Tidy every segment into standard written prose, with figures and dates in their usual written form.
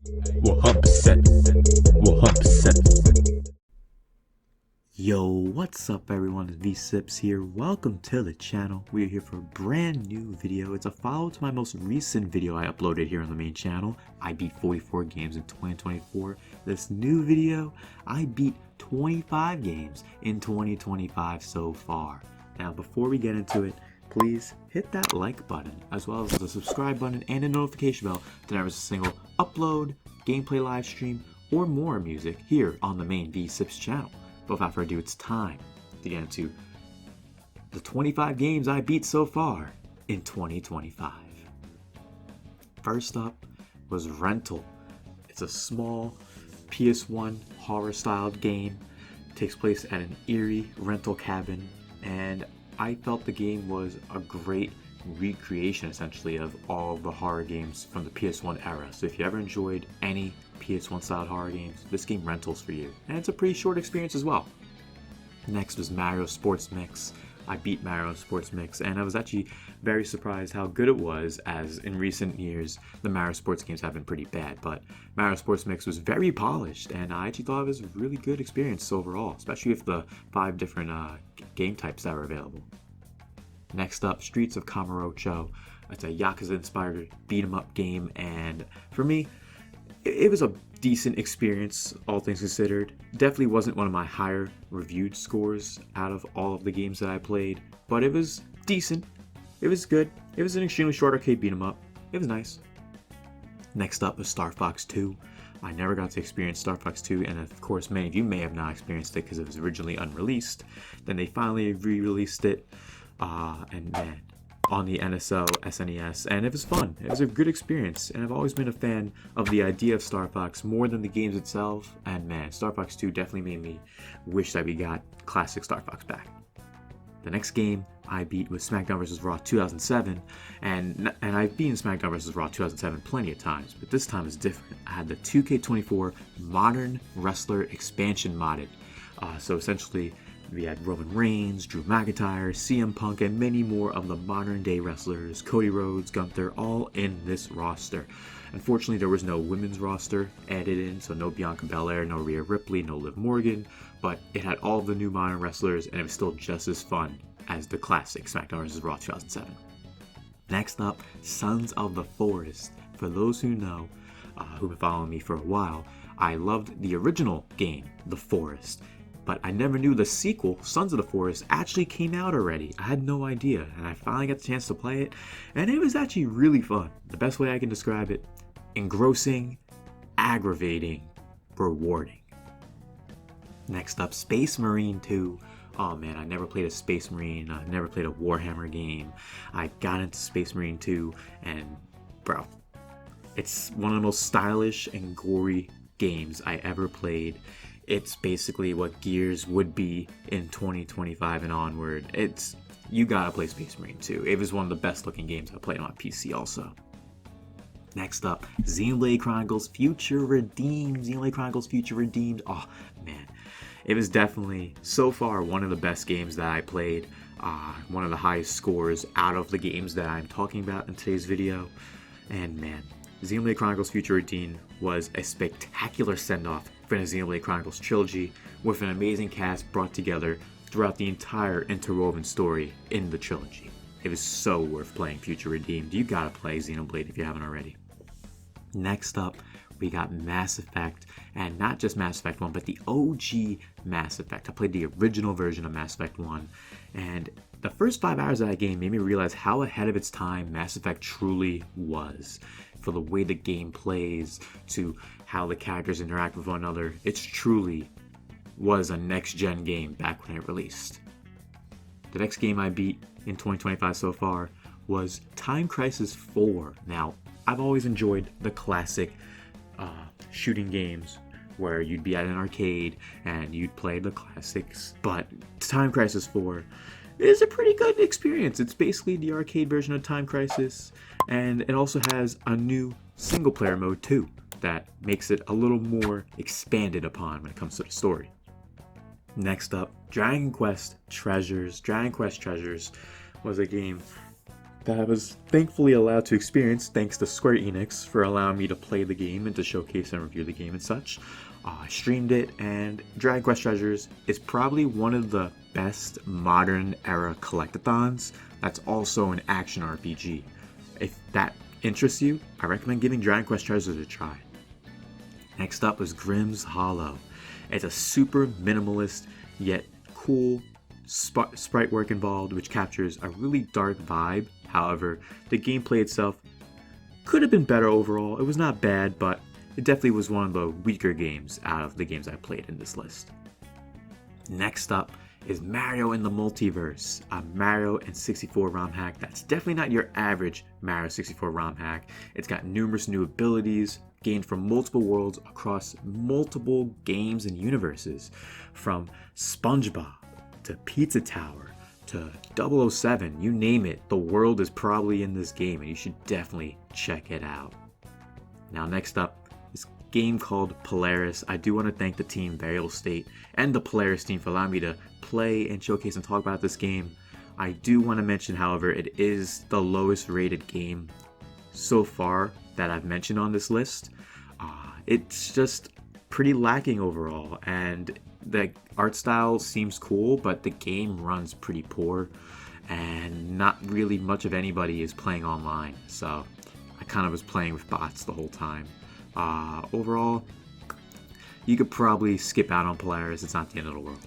100%. 100%. Yo, what's up everyone, it's V-Sips here. Welcome to the channel. We are here for a brand new video. It's a follow to my most recent video I uploaded here on the main channel. I beat 44 games in 2024. This new video, I beat 25 games in 2025 so far. Now before we get into it, please hit that like button as well as the subscribe button and the notification bell to never miss a single upload, gameplay live stream, or more music here on the main V-Sips channel. But without further ado, it's time to get into the 25 games I beat so far in 2025. First up was Rental. It's a small PS1 horror-styled game. It takes place at an eerie rental cabin, and I felt the game was a great recreation, essentially, of all the horror games from the PS1 era. So if you ever enjoyed any PS1 styled horror games, this game Rental's for you. And it's a pretty short experience as well. Next was Mario Sports Mix. I beat Mario Sports Mix, and I was actually very surprised how good it was, as in recent years the Mario Sports games have been pretty bad, but Mario Sports Mix was very polished, and I actually thought it was a really good experience overall, especially with the 5 different game types that were available. Next up, Streets of Kamurocho. It's a Yakuza-inspired beat-em-up game, and for me, it was a decent experience, all things considered. Definitely wasn't one of my higher reviewed scores out of all of the games that I played, but it was decent. It was good. It was an extremely short arcade beat-em-up. It was nice. Next up was Starfox 2. I never got to experience Starfox 2, and of course many of you may have not experienced it because it was originally unreleased. Then they finally re-released it, and man, on the NSO, SNES, and it was fun. It was a good experience, and I've always been a fan of the idea of Star Fox more than the games itself, and man, Star Fox 2 definitely made me wish that we got classic Star Fox back. The next game I beat was Smackdown vs. Raw 2007, and I've beaten Smackdown vs. Raw 2007 plenty of times, but this time is different. I had the 2K24 Modern Wrestler expansion modded, so essentially we had Roman Reigns, Drew McIntyre, CM Punk, and many more of the modern day wrestlers, Cody Rhodes, Gunther, all in this roster. Unfortunately, there was no women's roster added in, so no Bianca Belair, no Rhea Ripley, no Liv Morgan, but it had all of the new modern wrestlers, and it was still just as fun as the classic SmackDown vs. Raw 2007. Next up, Sons of the Forest. For those who know, who've been following me for a while, I loved the original game, The Forest. But I never knew the sequel, Sons of the Forest, actually came out already. I had no idea, and I finally got the chance to play it, and it was actually really fun. The best way I can describe it: engrossing, aggravating, rewarding. Next up, Space Marine 2. Oh man, I never played a Space Marine, I never played a Warhammer game. I got into Space Marine 2, and bro, it's one of the most stylish and gory games I ever played. It's basically what Gears would be in 2025 and onward. You gotta play Space Marine 2. It was one of the best looking games I played on my PC also. Next up, Xenoblade Chronicles Future Redeemed. Xenoblade Chronicles Future Redeemed. Oh man, it was definitely so far one of the best games that I played. One of the highest scores out of the games that I'm talking about in today's video. And man, Xenoblade Chronicles Future Redeemed was a spectacular send-off for the Xenoblade Chronicles trilogy, with an amazing cast brought together throughout the entire interwoven story in the trilogy. It was so worth playing Future Redeemed. You gotta play Xenoblade if you haven't already. Next up, we got Mass Effect, and not just Mass Effect 1, but the OG Mass Effect. I played the original version of Mass Effect 1, and the first 5 hours of that game made me realize how ahead of its time Mass Effect truly was. For the way the game plays, to how the characters interact with one another, it truly was a next-gen game back when it released. The next game I beat in 2025 so far was Time Crisis 4. Now, I've always enjoyed the classic shooting games where you'd be at an arcade and you'd play the classics, but Time Crisis 4 is a pretty good experience. It's basically the arcade version of Time Crisis, and it also has a new single player mode too that makes it a little more expanded upon when it comes to the story. Next up, Dragon Quest Treasures. Dragon Quest Treasures was a game that I was thankfully allowed to experience thanks to Square Enix for allowing me to play the game and to showcase and review the game and such. I streamed it, and Dragon Quest Treasures is probably one of the best modern era collectathons that's also an action RPG. If that interests you, I recommend giving Dragon Quest Treasures a try. Next up is Grimm's Hollow. It's a super minimalist yet cool sprite work involved, which captures a really dark vibe. However, the gameplay itself could have been better overall. It was not bad, but it definitely was one of the weaker games out of the games I played in this list. Next up is Mario in the Multiverse, a Mario and 64 ROM hack that's definitely not your average Mario 64 ROM hack. It's got numerous new abilities gained from multiple worlds across multiple games and universes, from SpongeBob to Pizza Tower to 007, you name it, the world is probably in this game, and you should definitely check it out. Now next up, this game called Polaris. I do want to thank the team Variable State and the Polaris team for allowing me to play and showcase and talk about this game. I do want to mention, however, it is the lowest rated game so far that I've mentioned on this list. It's just pretty lacking overall, and the art style seems cool, but the game runs pretty poor, and not really much of anybody is playing online, so I kind of was playing with bots the whole time. Overall, you could probably skip out on Polaris. It's not the end of the world.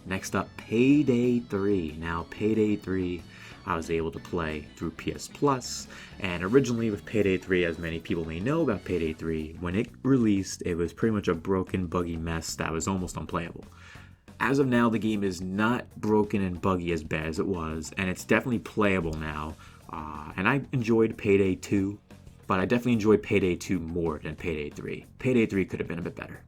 Next up, Payday 3. Now, Payday 3, I was able to play through PS Plus, and originally with Payday 3, as many people may know about Payday 3, when it released, it was pretty much a broken, buggy mess that was almost unplayable. As of now, the game is not broken and buggy as bad as it was, and it's definitely playable now, and I enjoyed Payday 2, but I definitely enjoyed Payday 2 more than Payday 3. Payday 3 could have been a bit better.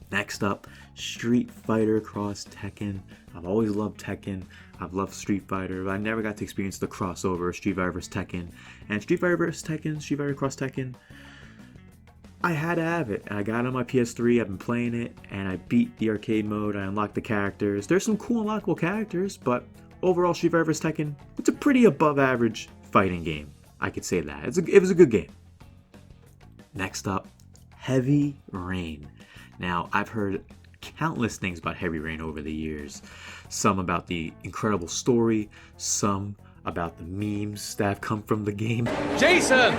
Next up, Street Fighter Cross Tekken. I've always loved Tekken. I've loved Street Fighter, but I never got to experience the crossover of Street Fighter vs. Tekken. And Street Fighter vs. Tekken, Street Fighter Cross Tekken, I had to have it. I got it on my PS3, I've been playing it, and I beat the arcade mode, I unlocked the characters. There's some cool unlockable characters, but overall Street Fighter vs. Tekken, it's a pretty above average fighting game. I could say that. It was a good game. Next up, Heavy Rain. Now, I've heard countless things about Heavy Rain over the years. Some about the incredible story, some about the memes that have come from the game. Jason!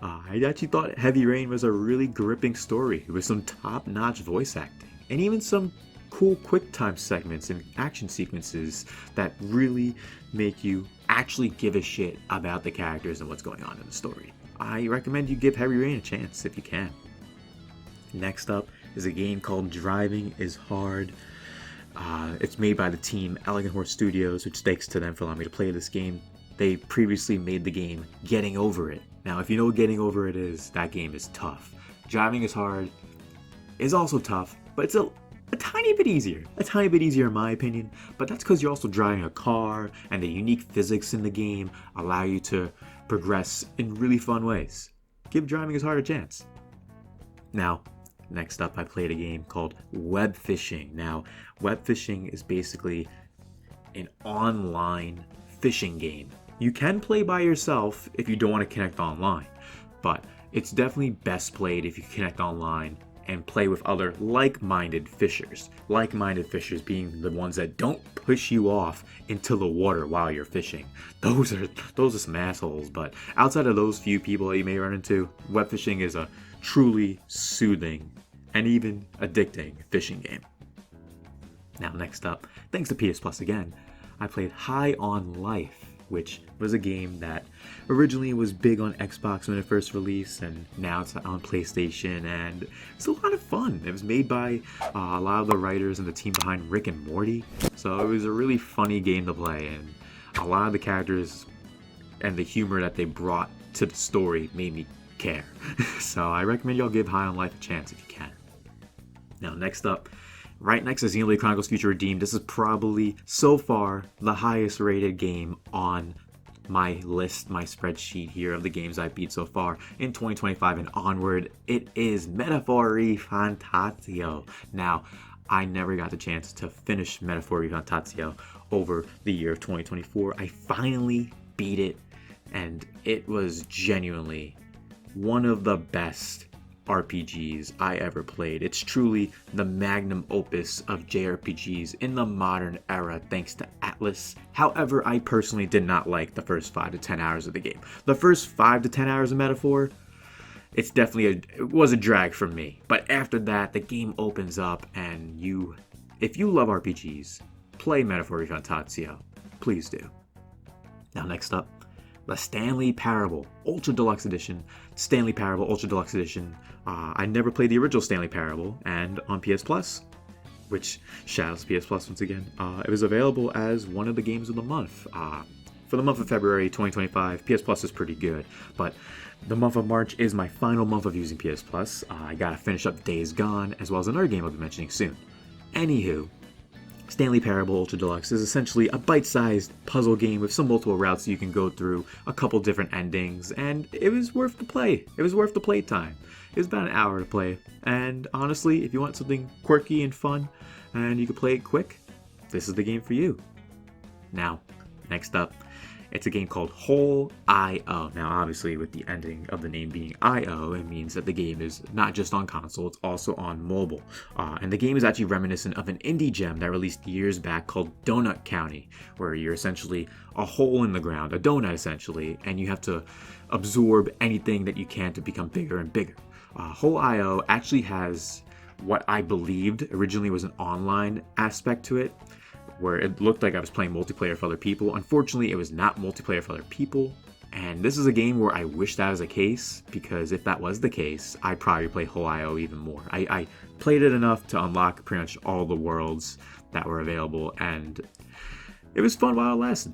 I actually thought Heavy Rain was a really gripping story with some top-notch voice acting, and even some cool quick-time segments and action sequences that really make you actually give a shit about the characters and what's going on in the story. I recommend you give Heavy Rain a chance if you can. Next up is a game called Driving is Hard. It's made by the team Elegant Horse Studios, which thanks to them for allowing me to play this game. They previously made the game Getting Over It. Now, if you know what Getting Over It is, that game is tough. Driving is Hard is also tough, but it's a tiny bit easier. A tiny bit easier in my opinion, but that's because you're also driving a car, and the unique physics in the game allow you to progress in really fun ways. Give Driving is Hard a chance. Now, next up, I played a game called Webfishing. Now, Webfishing is basically an online fishing game. You can play by yourself if you don't want to connect online, but it's definitely best played if you connect online and play with other like-minded fishers. Like-minded fishers being the ones that don't push you off into the water while you're fishing. Those are some assholes, but outside of those few people that you may run into, web fishing is a truly soothing and even addicting fishing game. Now next up, thanks to PS Plus again, I played High on Life, which was a game that originally was big on Xbox when it first released, and now it's on PlayStation, and it's a lot of fun. It was made by a lot of the writers and the team behind Rick and Morty, so it was a really funny game to play, and a lot of the characters and the humor that they brought to the story made me care. So I recommend y'all give High on Life a chance if you can. Now next up, right next to Xenoblade Chronicles Future Redeemed, this is probably, so far, the highest rated game on my list, my spreadsheet here of the games I beat so far in 2025 and onward. It is Metaphor ReFantazio. Now, I never got the chance to finish Metaphor ReFantazio over the year of 2024. I finally beat it, and it was genuinely one of the best RPGs I ever played. It's truly the magnum opus of JRPGs in the modern era thanks to Atlas. However, I personally did not like the first 5 to 10 hours of the game. The first 5 to 10 hours of Metaphor, it was a drag for me. But after that, the game opens up, and if you love RPGs, play Metaphor ReFantazio. Please do. Now next up, the Stanley Parable Ultra Deluxe Edition. Stanley Parable Ultra Deluxe Edition. I never played the original Stanley Parable, and on PS Plus, which shouts PS Plus once again, it was available as one of the games of the month. For the month of February 2025, PS Plus is pretty good, but the month of March is my final month of using PS Plus. I gotta finish up Days Gone, as well as another game I'll be mentioning soon. Anywho, Stanley Parable Ultra Deluxe is essentially a bite-sized puzzle game with some multiple routes you can go through, a couple different endings, and it was worth the play. It was worth the play time. It was about an hour to play, and honestly, if you want something quirky and fun, and you can play it quick, this is the game for you. Now, next up, it's a game called Whole I.O. Now, obviously, with the ending of the name being I.O., it means that the game is not just on console, it's also on mobile. And the game is actually reminiscent of an indie gem that released years back called Donut County, where you're essentially a hole in the ground, a donut essentially, and you have to absorb anything that you can to become bigger and bigger. Whole I.O. actually has what I believed originally was an online aspect to it, where it looked like I was playing multiplayer for other people. Unfortunately, it was not multiplayer for other people, and this is a game where I wish that was the case, because if that was the case, I'd probably play Whole I.O. even more. I played it enough to unlock pretty much all the worlds that were available, and it was fun while it lasted.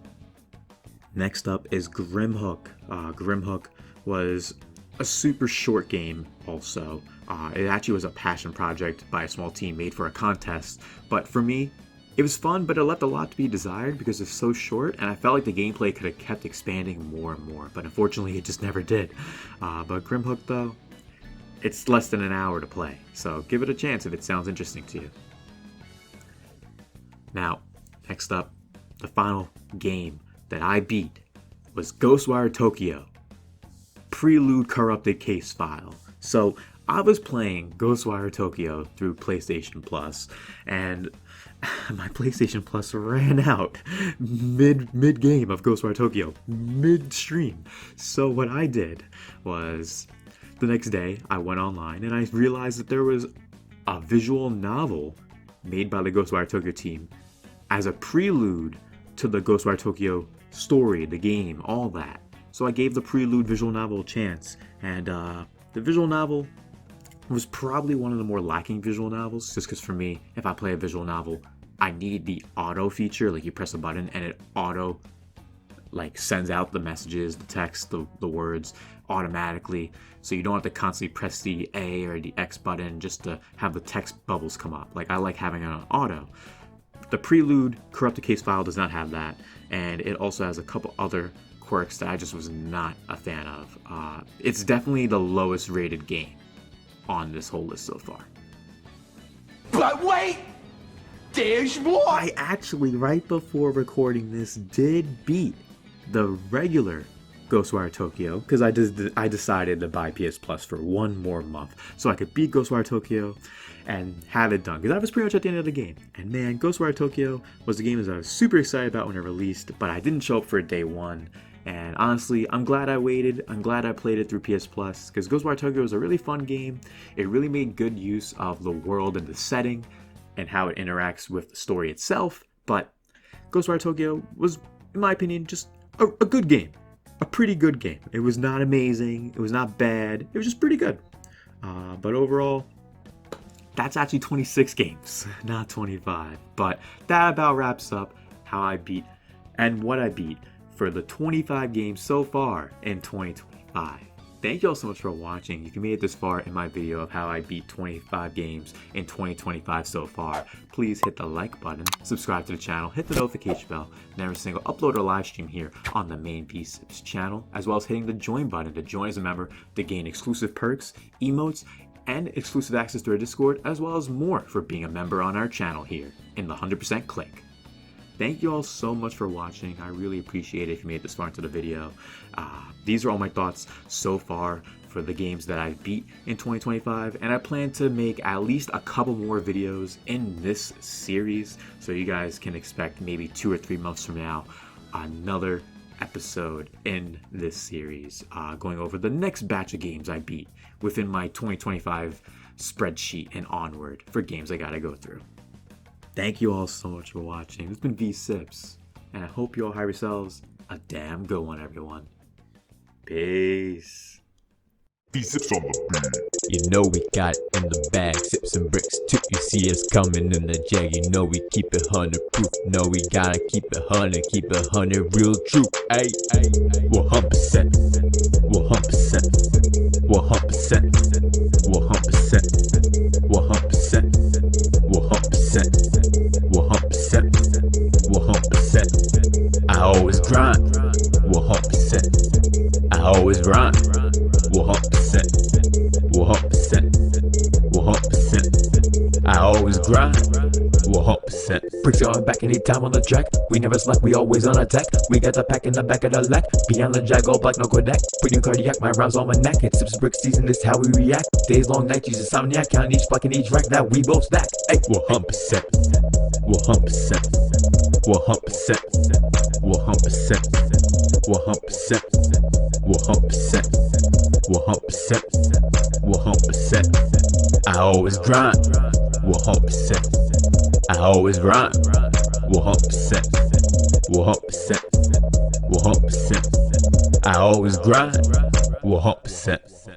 Next up is Grimhook. Grimhook was a super short game also. It actually was a passion project by a small team made for a contest, but for me, it was fun, but it left a lot to be desired because it's so short, and I felt like the gameplay could have kept expanding more and more, but unfortunately it just never did. But Grimhook, though, it's less than an hour to play, so give it a chance if it sounds interesting to you. Now, next up, the final game that I beat was Ghostwire Tokyo Prelude Corrupted Case File. So I was playing Ghostwire Tokyo through PlayStation Plus, and my PlayStation Plus ran out mid game of Ghostwire Tokyo, mid-stream. So what I did was, the next day I went online and I realized that there was a visual novel made by the Ghostwire Tokyo team as a prelude to the Ghostwire Tokyo story, the game, all that. So I gave the Prelude visual novel a chance, and the visual novel was probably one of the more lacking visual novels, just because for me, if I play a visual novel, I need the auto feature, like you press a button and it auto sends out the messages, the text, the words automatically, so you don't have to constantly press the A or the X button just to have the text bubbles come up. I like having it on auto. The Prelude Corrupted Case File does not have that, and it also has a couple other quirks that I just was not a fan of. It's definitely the lowest rated game on this whole list so far. But wait! There's more! I actually, right before recording this, did beat the regular Ghostwire Tokyo, because I decided to buy PS Plus for one more month, so I could beat Ghostwire Tokyo and have it done, because I was pretty much at the end of the game. And man, Ghostwire Tokyo was a game that I was super excited about when it released, but I didn't show up for day one. And honestly, I'm glad I waited. I'm glad I played it through PS Plus, because Ghostwire Tokyo was a really fun game. It really made good use of the world and the setting and how it interacts with the story itself. But Ghostwire Tokyo was, in my opinion, just a good game. A pretty good game. It was not amazing. It was not bad. It was just pretty good. But overall, that's actually 26 games, not 25. But that about wraps up how I beat and what I beat for the 25 games so far in 2025. Thank you all so much for watching. If you made it this far in my video of how I beat 25 games in 2025 so far, please hit the like button, subscribe to the channel, hit the notification bell, and every single upload or live stream here on the main P-Sips channel, as well as hitting the join button to join as a member to gain exclusive perks, emotes, and exclusive access to our Discord, as well as more for being a member on our channel here in the 100% Click. thank you all so much for watching. I really appreciate it if you made it this far into the video. These are all my thoughts so far for the games that I've beat in 2025, and I plan to make at least a couple more videos in this series, so you guys can expect maybe 2 or 3 months from now another episode in this series, going over the next batch of games I beat within my 2025 spreadsheet and onward for games I gotta go through. Thank you all so much for watching. This has been V-Sips, and I hope you all have yourselves a damn good one, everyone. Peace. V-Sips on the beat. You know we got it in the bag, sips and bricks too. You see us coming in the jag, you know we keep it 100 proof. No, we gotta keep it 100 real true. Ay, 100%, 100%, 100%, 100%, 100%, 100%, 100%. I always grind, 100%. I always grind, 100%, 100%, 100%. I always grind, 100%. Bricks going back anytime on the track. We never slack, we always on attack. We got the pack in the back of the lack. Beyond the jag, all black, no Kodak. Putting cardiac, my rhymes on my neck. It sips brick season, this how we react. Days long nights, use insomniac. Count each block in each rack that we both stack. Ay, 100%, 100%, 100%, 100%, 100%, 100%, 100%, 100%. I always grind, 100%. I always grind, 100%, 100%, 100%. I always grind, 100%.